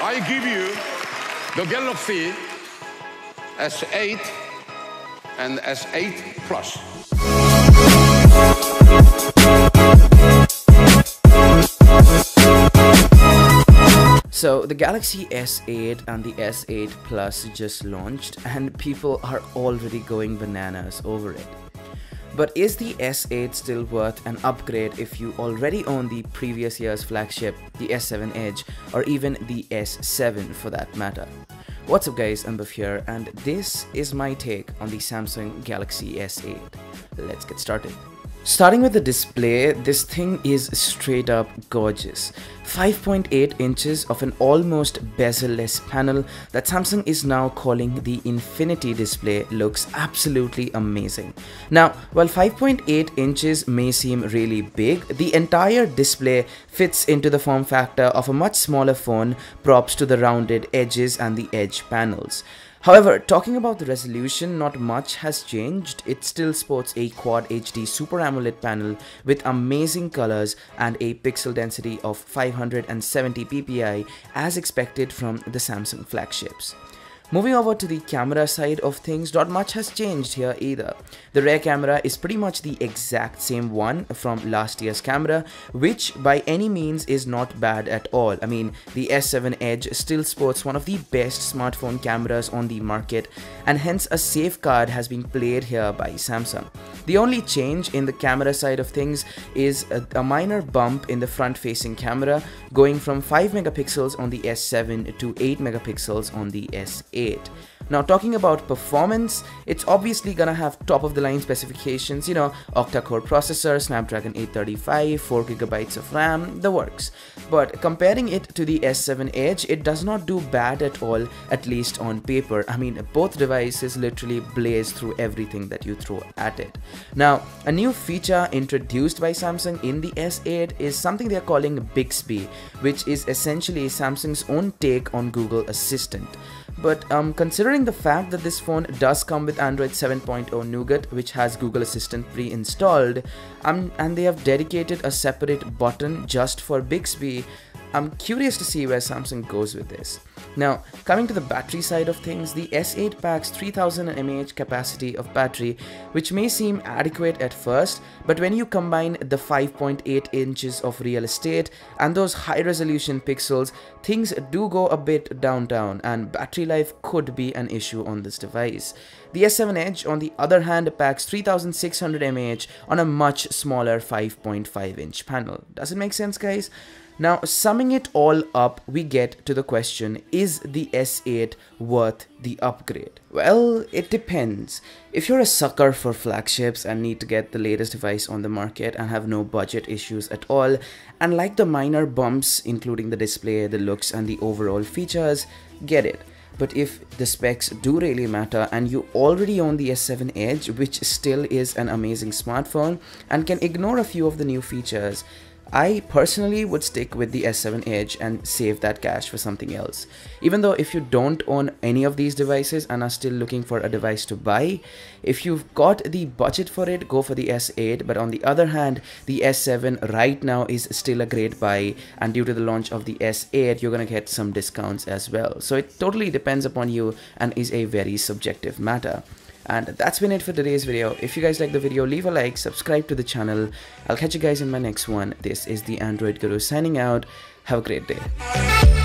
I give you the Galaxy S8 and S8 Plus. So the Galaxy S8 and the S8 Plus just launched and people are already going bananas over it. But is the S8 still worth an upgrade if you already own the previous year's flagship, the S7 Edge, or even the S7 for that matter? What's up guys, I'm Buff here and this is my take on the Samsung Galaxy S8. Let's get started. Starting with the display, this thing is straight up gorgeous. 5.8 inches of an almost bezel-less panel that Samsung is now calling the Infinity display looks absolutely amazing. Now, while 5.8 inches may seem really big, the entire display fits into the form factor of a much smaller phone, props to the rounded edges and the edge panels. However, talking about the resolution, not much has changed. It still sports a Quad HD Super AMOLED panel with amazing colors and a pixel density of 570 ppi as expected from the Samsung flagships. Moving over to the camera side of things, not much has changed here either. The rear camera is pretty much the exact same one from last year's camera, which by any means is not bad at all. I mean, the S7 Edge still sports one of the best smartphone cameras on the market, and hence a safeguard has been played here by Samsung. The only change in the camera side of things is a minor bump in the front-facing camera, going from 5 megapixels on the S7 to 8 megapixels on the S8. Now, talking about performance, it's obviously gonna have top-of-the-line specifications, you know, octa-core processor, Snapdragon 835, 4GB of RAM, the works. But comparing it to the S7 Edge, it does not do bad at all, at least on paper. I mean, both devices literally blaze through everything that you throw at it. Now, a new feature introduced by Samsung in the S8 is something they're calling Bixby, which is essentially Samsung's own take on Google Assistant. But considering the fact that this phone does come with Android 7.0 Nougat, which has Google Assistant pre-installed, and they have dedicated a separate button just for Bixby, I'm curious to see where Samsung goes with this. Now, coming to the battery side of things, the S8 packs 3000 mAh capacity of battery, which may seem adequate at first, but when you combine the 5.8 inches of real estate and those high-resolution pixels, things do go a bit downtown and battery life could be an issue on this device. The S7 Edge, on the other hand, packs 3600 mAh on a much smaller 5.5 inch panel. Does it make sense, guys? Now, summing it all up, we get to the question, is the S8 worth the upgrade? Well, it depends. If you're a sucker for flagships and need to get the latest device on the market and have no budget issues at all, and like the minor bumps, including the display, the looks, and the overall features, get it. But if the specs do really matter and you already own the S7 Edge, which still is an amazing smartphone and can ignore a few of the new features, I personally would stick with the S7 Edge and save that cash for something else. Even though if you don't own any of these devices and are still looking for a device to buy, if you've got the budget for it, go for the S8. But on the other hand, the S7 right now is still a great buy, and due to the launch of the S8, you're gonna get some discounts as well. So it totally depends upon you and is a very subjective matter. And that's been it for today's video. If you guys like the video, leave a like, subscribe to the channel. I'll catch you guys in my next one. This is the Android Guru signing out. Have a great day.